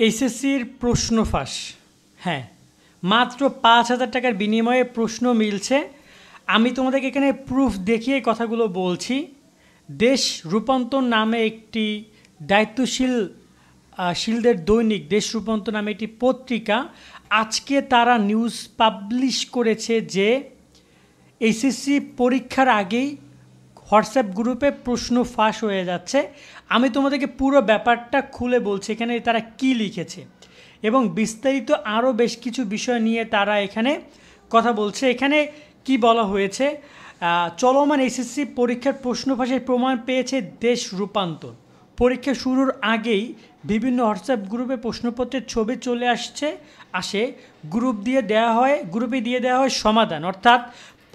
এইচএসসির প্রশ্ন ফাঁস, হ্যাঁ, মাত্র ৫,০০০ টাকার বিনিময়ে প্রশ্ন মিলছে। আমি তোমাদেরকে এখানে প্রুফ দেখিয়ে কথাগুলো বলছি। দেশ রূপান্তর নামে একটি দায়িত্বশীলদের দৈনিক দেশ রূপান্তর নামে একটি পত্রিকা আজকে তারা নিউজ পাবলিশ করেছে যে এইচএসসি পরীক্ষার আগেই হোয়াটসঅ্যাপ গ্রুপে প্রশ্ন ফাঁস হয়ে যাচ্ছে। আমি তোমাদেরকে পুরো ব্যাপারটা খুলে বলছি এখানে তারা কি লিখেছে এবং বিস্তারিত আরও বেশ কিছু বিষয় নিয়ে তারা এখানে কথা বলছে। এখানে কি বলা হয়েছে, চলমান এইচএসসি পরীক্ষার প্রশ্ন ফাঁসের প্রমাণ পেয়েছে দেশ রূপান্তর। পরীক্ষা শুরুর আগেই বিভিন্ন হোয়াটসঅ্যাপ গ্রুপে প্রশ্নপত্রের ছবি চলে আসে গ্রুপে দিয়ে দেওয়া হয় সমাধান, অর্থাৎ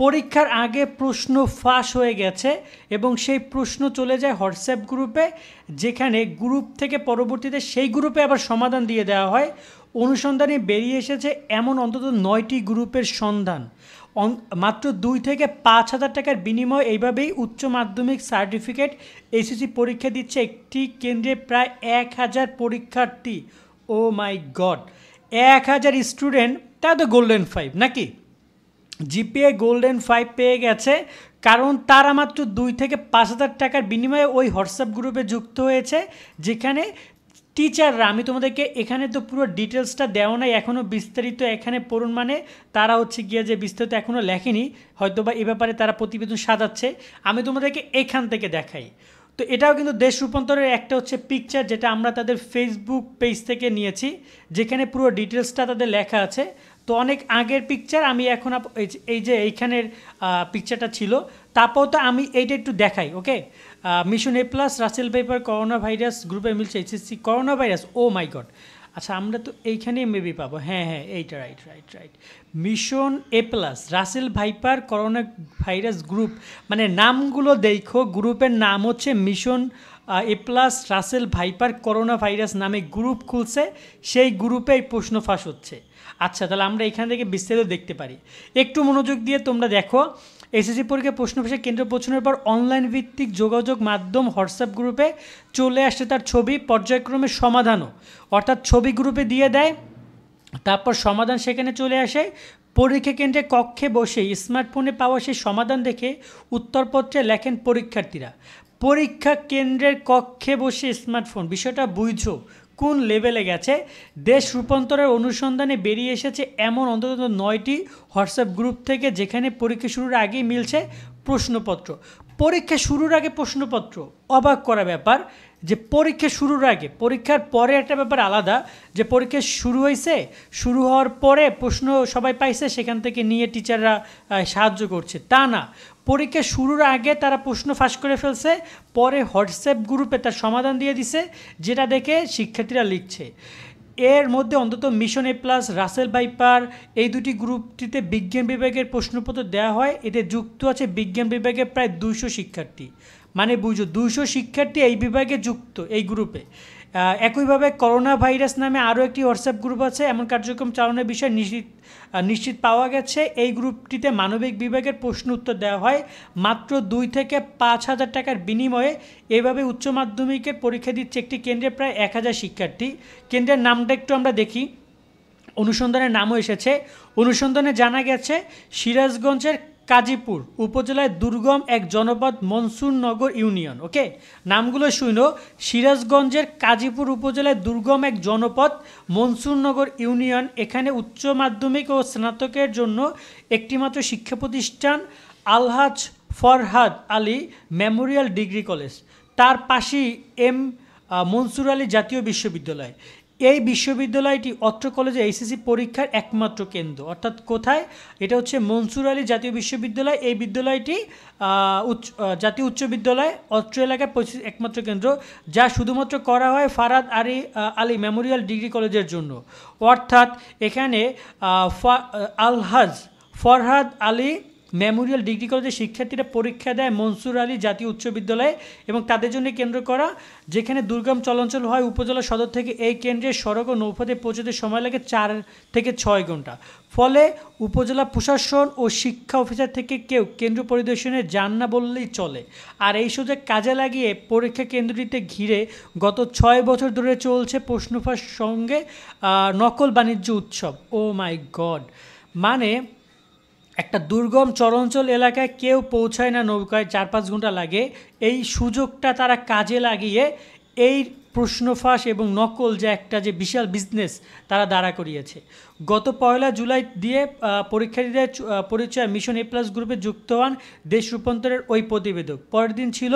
পরীক্ষার আগে প্রশ্ন ফাঁস হয়ে গেছে এবং সেই প্রশ্ন চলে যায় হোয়াটসঅ্যাপ গ্রুপে, যেখানে গ্রুপ থেকে পরবর্তীতে সেই গ্রুপে আবার সমাধান দিয়ে দেওয়া হয়। অনুসন্ধানে বেরিয়ে এসেছে এমন অন্তত ৯টি গ্রুপের সন্ধান। মাত্র ২ থেকে ৫,০০০ টাকার বিনিময়ে এইভাবেই উচ্চ মাধ্যমিক সার্টিফিকেট এইচএসসি পরীক্ষা দিচ্ছে একটি কেন্দ্রে প্রায় ১,০০০ পরীক্ষার্থী। ও মাই গড, ১,০০০ স্টুডেন্ট, তা তো গোল্ডেন 5 নাকি? জিপিএ গোল্ডেন 5 পেয়ে গেছে, কারণ তারা মাত্র ২ থেকে ৫,০০০ টাকার বিনিময়ে ওই হোয়াটসঅ্যাপ গ্রুপে যুক্ত হয়েছে, যেখানে টিচাররা, আমি তোমাদেরকে এখানে তো পুরো ডিটেলসটা দেওয়া নাই এখনও, বিস্তারিত এখানে পড়ুন, মানে তারা হচ্ছে গিয়ে যে বিস্তারিত এখনও লেখেনি, হয়তো বা এ ব্যাপারে তারা প্রতিবেদন সাজাচ্ছে। আমি তোমাদেরকে এখান থেকে দেখাই। তো এটাও কিন্তু দেশ রূপান্তরের একটা হচ্ছে পিকচার, যেটা আমরা তাদের ফেসবুক পেজ থেকে নিয়েছি, যেখানে পুরো ডিটেলসটা তাদের লেখা আছে। তো অনেক আগের পিকচার, আমি এখন এই যে এইখানের পিকচারটা ছিল, তারপর তো আমি এইটা একটু দেখাই। Okay, mission A plus Russell viper corona virus গ্রুপে মিলছে HSC corona virus. Oh my God, আচ্ছা আমরা তো এইখানেই মেবি পাবো। হ্যাঁ, এইটা right. Mission A plus Russell viper corona virus group, মানে নামগুলো দেখো, গ্রুপের নাম হচ্ছে mission A plus Russell viper corona virus নামে গ্রুপ খুলছে, সেই গ্রুপে এই প্রশ্ন ফাঁস হচ্ছে। আচ্ছা, তাহলে আমরা এখান থেকে বিস্তারিত দেখতে পারি। একটু মনোযোগ দিয়ে তোমরা দেখো। এসএসসি পরীক্ষায় প্রশ্ন ফাঁসের কেন্দ্র পৌঁছানোর পর অনলাইন ভিত্তিক যোগাযোগ মাধ্যম হোয়াটসঅ্যাপ গ্রুপে চলে আসছে তার ছবি, পর্যায়ক্রমে সমাধানও, অর্থাৎ ছবি গ্রুপে দিয়ে দেয়, তারপর সমাধান সেখানে চলে আসে। পরীক্ষা কেন্দ্রে কক্ষে বসে স্মার্টফোনে পাওয়া সেই সমাধান দেখে উত্তরপত্রে লেখেন পরীক্ষার্থীরা। পরীক্ষা কেন্দ্রের কক্ষে বসে স্মার্টফোন, বিষয়টা বুঝছো কোন লেভেলে গেছে। দেশ রূপান্তরের অনুসন্ধানে বেরিয়ে এসেছে এমন অন্তত 9টি হোয়াটসঅ্যাপ গ্রুপ থেকে, যেখানে পরীক্ষা শুরুর আগেই মিলছে প্রশ্নপত্র। পরীক্ষা শুরুর আগে প্রশ্নপত্র, অবাক করা ব্যাপার যে পরীক্ষা শুরুর আগে, পরীক্ষার পরে একটা ব্যাপার আলাদা, যে পরীক্ষা শুরু হয়েছে, শুরু হওয়ার পরে প্রশ্ন সবাই পাইছে, সেখান থেকে নিয়ে টিচাররা সাহায্য করছে, তা না। পরীক্ষা শুরুর আগে তারা প্রশ্ন ফাঁস করে ফেলছে, পরে হোয়াটসঅ্যাপ গ্রুপে তার সমাধান দিয়ে দিছে, যেটা দেখে শিক্ষার্থীরা লিখছে। এর মধ্যে অন্তত mission A plus Russell viper এই দুটি গ্রুপটিতে বিজ্ঞান বিভাগের প্রশ্নপত্র দেওয়া হয়। এতে যুক্ত আছে বিজ্ঞান বিভাগের প্রায় 200 শিক্ষার্থী, মানে বুঝো 200 শিক্ষার্থী এই বিভাগে যুক্ত এই গ্রুপে। একইভাবে করোনা ভাইরাস নামে আরও একটি হোয়াটসঅ্যাপ গ্রুপ আছে, এমন কার্যক্রম চালানোর বিষয়ে নিশ্চিত পাওয়া গেছে। এই গ্রুপটিতে মানবিক বিভাগের প্রশ্ন উত্তর দেওয়া হয় মাত্র 2 থেকে 5,000 টাকার বিনিময়ে। এভাবে উচ্চ মাধ্যমিকের পরীক্ষা দিচ্ছে একটি কেন্দ্রে প্রায় 1,000 শিক্ষার্থী। কেন্দ্রের নামটা একটু আমরা দেখি, অনুসন্ধানের নামও এসেছে। অনুসন্ধানে জানা গেছে সিরাজগঞ্জের কাজীপুর উপজেলায় দুর্গম এক জনপদ মনসুরনগর ইউনিয়ন। ওকে, নামগুলো শুনো, সিরাজগঞ্জের কাজীপুর উপজেলায় দুর্গম এক জনপদ মনসুরনগর ইউনিয়ন, এখানে উচ্চ মাধ্যমিক ও স্নাতকের জন্য একটিমাত্র শিক্ষা প্রতিষ্ঠান Alhaj Farhad Ali memorial degree college, তার পাশেই মনসুর আলী জাতীয় বিশ্ববিদ্যালয়। এই বিশ্ববিদ্যালয়টি অত্র কলেজে এইচএসসি পরীক্ষার একমাত্র কেন্দ্র, অর্থাৎ কোথায়, এটা হচ্ছে মনসুর আলী জাতীয় বিশ্ববিদ্যালয়। এই বিদ্যালয়টি জাতীয় উচ্চ বিদ্যালয় অত্র এলাকার একমাত্র কেন্দ্র, যা শুধুমাত্র করা হয় ফারহাদ আলী মেমোরিয়াল ডিগ্রি কলেজের জন্য। অর্থাৎ এখানে আলহাজ ফরহাদ আলী মেমোরিয়াল ডিগ্রি কলেজের শিক্ষার্থীরা পরীক্ষা দেয় মনসুর আলী জাতীয় উচ্চ বিদ্যালয়ে এবং তাদের জন্য কেন্দ্র করা, যেখানে দুর্গম চলাচল হয়। উপজেলা সদর থেকে এই কেন্দ্রের সড়ক ও নৌপথে পৌঁছতে সময় লাগে 4 থেকে 6 ঘন্টা। ফলে উপজেলা প্রশাসন ও শিক্ষা অফিসার থেকে কেউ কেন্দ্র পরিদর্শনে যান না বললেই চলে। আর এই সুযোগ কাজে লাগিয়ে পরীক্ষা কেন্দ্রটিতে ঘিরে গত 6 বছর ধরে চলছে প্রশ্নফাঁস সঙ্গে নকল বাণিজ্য উৎসব। ও মাই গড, মানে একটা দুর্গম চরাঞ্চল এলাকায় কেউ পৌঁছায় না নৌকায়, 4-5 ঘন্টা লাগে। এই সুযোগটা তারা কাজে লাগিয়ে এই প্রশ্নফাঁস এবং নকল যে একটা যে বিশাল বিজনেস তারা দাঁড়া করিয়েছে। গত 1 জুলাই দিয়ে পরীক্ষার্থীদের পরিচয় মিশন এ প্লাস গ্রুপে যুক্ত হন দেশ রূপান্তরের ওই প্রতিবেদক। পরের দিন ছিল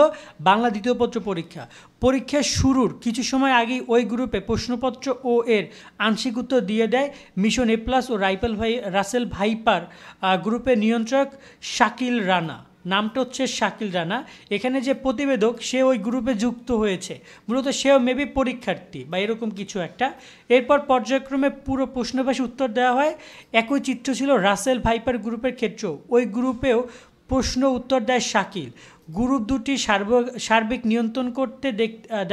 বাংলা দ্বিতীয় পত্র পরীক্ষা। পরীক্ষা শুরুর কিছু সময় আগেই ওই গ্রুপে প্রশ্নপত্র ও এর আংশিক উত্তর দিয়ে দেয় mission A plus O Russell viper গ্রুপের নিয়ন্ত্রক শাকিল রানা। নামটা হচ্ছে শাকিল রানা। এখানে যে প্রতিবেদক সে ওই গ্রুপে যুক্ত হয়েছে, মূলত সেও মেবি পরীক্ষার্থী বা এরকম কিছু একটা। এরপর পর্যায়ক্রমে পুরো প্রশ্নবাসী উত্তর দেওয়া হয়। একই চিত্র ছিল রাসেল ভাইপার গ্রুপের ক্ষেত্রেও। ওই গ্রুপেও প্রশ্ন উত্তর দেয় শাকিল। গ্রুপ দুটি সার্বিক নিয়ন্ত্রণ করতে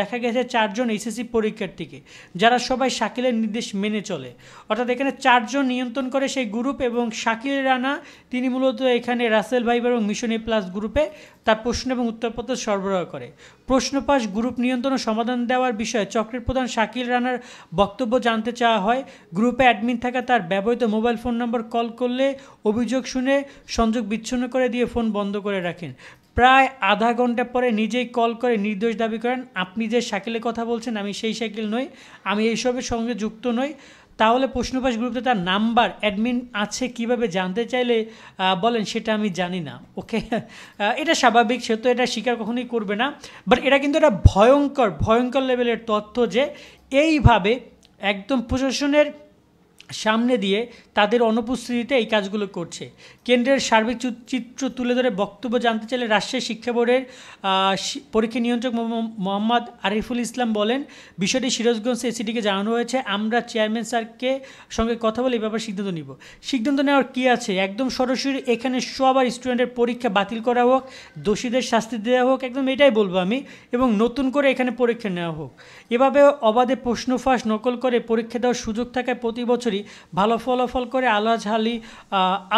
দেখা গেছে 4 জন এইচএসসি পরীক্ষার্থীকে, যারা সবাই শাকিলের নির্দেশ মেনে চলে। অর্থাৎ এখানে 4 জন নিয়ন্ত্রণ করে সেই গ্রুপ, এবং শাকিল রানা তিনি মূলত এখানে রাসেল ভাইপার এবং মিশন এ প্লাস গ্রুপে তার প্রশ্ন এবং উত্তরপত্র সরবরাহ করে। প্রশ্নপাশ গ্রুপ নিয়ন্ত্রণ ও সমাধান দেওয়ার বিষয়ে চক্রের প্রধান শাকিল রানার বক্তব্য জানতে চাওয়া হয়। গ্রুপে অ্যাডমিন থাকা তার ব্যবহৃত মোবাইল ফোন নম্বর কল করলে অভিযোগ শুনে সংযোগ বিচ্ছিন্ন করে দিয়ে ফোন বন্ধ করে রাখেন। প্রায় আধা ঘন্টা পরে নিজেই কল করে নির্দোষ দাবি করেন, আপনি যে শাকিলের কথা বলছেন আমি সেই শাকিল নই, আমি এইসবের সঙ্গে যুক্ত নই। তাহলে প্রশ্নপাশ গ্রুপে তার নাম্বার অ্যাডমিন আছে কিভাবে জানতে চাইলে বলেন সেটা আমি জানি না। ওকে, এটা স্বাভাবিক, সে তো এটা স্বীকার কখনোই করবে না। বাট এটা কিন্তু একটা ভয়ঙ্কর লেভেলের তথ্য যে এইভাবে একদম প্রশাসনের সামনে দিয়ে তাদের অনুপস্থিতিতে এই কাজগুলো করছে। কেন্দ্রের সার্বিক চিত্র তুলে ধরে বক্তব্য জানতে চাইলে রাজশাহী শিক্ষা বোর্ডের পরীক্ষা নিয়ন্ত্রক মোহাম্মদ আরিফুল ইসলাম বলেন, বিষয়টি সিরাজগঞ্জ এসিডিকে জানানো হয়েছে। আমরা চেয়ারম্যান স্যারকে সঙ্গে কথা বলে এই ব্যাপারে সিদ্ধান্ত নিব। সিদ্ধান্ত নেওয়ার কী আছে, একদম সরাসরি এখানে সবার স্টুডেন্টের পরীক্ষা বাতিল করা হোক, দোষীদের শাস্তি দেওয়া হোক, একদম এটাই বলবো আমি, এবং নতুন করে এখানে পরীক্ষা নেওয়া হোক। এভাবে অবাধে প্রশ্নফাঁস নকল করে পরীক্ষা দেওয়ার সুযোগ থাকায় প্রতি বছরই ভালো ফলাফল করে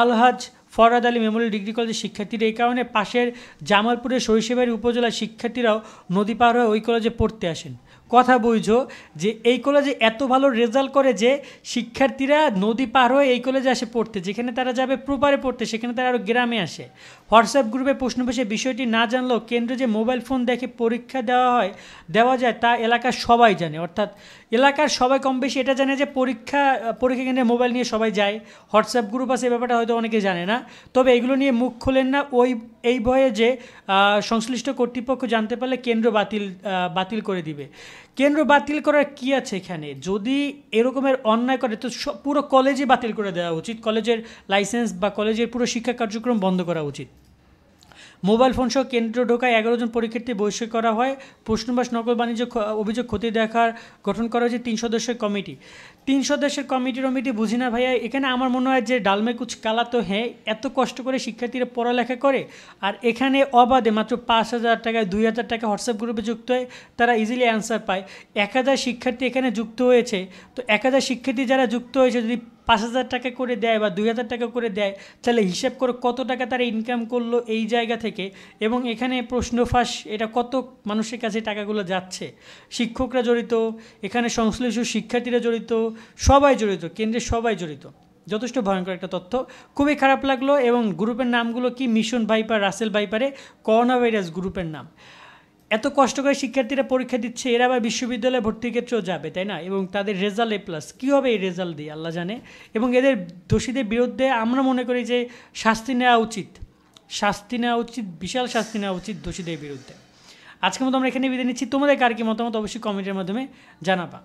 আলহাজ ফরহাদ আলী মেমোরিয়াল ডিগ্রি কলেজের শিক্ষার্থীরা। এই কারণে পাশের জামালপুরের সরিষাবাড়ি উপজেলার শিক্ষার্থীরাও নদী পার হয়ে ওই কলেজে পড়তে আসেন। কথা বুঝো যে এই কলেজে এত ভালো রেজাল্ট করে যে শিক্ষার্থীরা নদী পার হয়ে এই কলেজে আসে পড়তে, যেখানে তারা যাবে প্রপারে পড়তে সেখানে তারা আরও গ্রামে আসে। হোয়াটসঅ্যাপ গ্রুপে প্রশ্নপেশে বিষয়টি না জানলেও কেন্দ্রে যে মোবাইল ফোন দেখে পরীক্ষা দেওয়া যায় তা এলাকার সবাই জানে। অর্থাৎ এলাকার সবাই কম বেশি এটা জানে যে পরীক্ষা কেন্দ্রে মোবাইল নিয়ে সবাই যায়। হোয়াটসঅ্যাপ গ্রুপ আছে, এই ব্যাপারটা হয়তো অনেকে জানে না। তবে এগুলো নিয়ে মুখ খোলেন না এই ভয়ে যে সংশ্লিষ্ট কর্তৃপক্ষ জানতে পারলে কেন্দ্র বাতিল করে দিবে। কেন্দ্র বাতিল করার কি আছে এখানে? যদি এরকমের অন্যায় করে তো পুরো কলেজে বাতিল করে দেওয়া উচিত, কলেজের লাইসেন্স বা কলেজের পুরো শিক্ষা কার্যক্রম বন্ধ করা উচিত। মোবাইল ফোন সহ কেন্দ্র ঢোকায় 11 জন পরীক্ষার্থী বহিষ্কার করা হয়। প্রশ্নবাস নকল বাণিজ্য অভিযোগ খতিয়ে দেখার গঠন করা হয়েছে 3 সদস্যের কমিটি। 3 সদস্যের কমিটি বুঝি না ভাইয়া। এখানে আমার মনে হয় যে ডালমে কুচ কালা তো হ্যাঁ, এত কষ্ট করে শিক্ষার্থীরা পড়ালেখা করে আর এখানে অবাধে মাত্র 5,000 টাকায় 2,000 টাকা হোয়াটসঅ্যাপ গ্রুপে যুক্ত হয়ে তারা ইজিলি অ্যান্সার পায়। 1,000 শিক্ষার্থী এখানে যুক্ত হয়েছে, তো 1,000 শিক্ষার্থী যারা যুক্ত হয়েছে যদি 5,000 টাকা করে দেয় বা 2,000 টাকা করে দেয়, তাহলে হিসাব করে কত টাকা তারা ইনকাম করলো এই জায়গা থেকে। এবং এখানে প্রশ্নফাঁস এটা কত মানুষের কাছে টাকাগুলো যাচ্ছে। শিক্ষকরা জড়িত, এখানে সংশ্লিষ্ট শিক্ষার্থীরা জড়িত, সবাই জড়িত, কেন্দ্রের সবাই জড়িত। যথেষ্ট ভয়ঙ্কর একটা তথ্য, খুবই খারাপ লাগলো। এবং গ্রুপের নামগুলো কি, মিশন ভাইপার, রাসেল ভাইপারে করোনা ভাইরাস গ্রুপের নাম। এত কষ্ট করে শিক্ষার্থীরা পরীক্ষা দিচ্ছে, এরা আবার বিশ্ববিদ্যালয়ে ভর্তির ক্ষেত্রেও যাবে, তাই না? এবং তাদের রেজাল্ট A+, কী হবে এই রেজাল্ট দিয়ে আল্লাহ জানে। এবং এদের দোষীদের বিরুদ্ধে আমরা মনে করি যে শাস্তি নেওয়া উচিত, বিশাল শাস্তি নেওয়া উচিত দোষীদের বিরুদ্ধে। আজকের মতো আমরা এখানে বিদায় নিচ্ছি। তোমাদের কার কি মতামত অবশ্যই কমেন্টের মাধ্যমে জানাবা।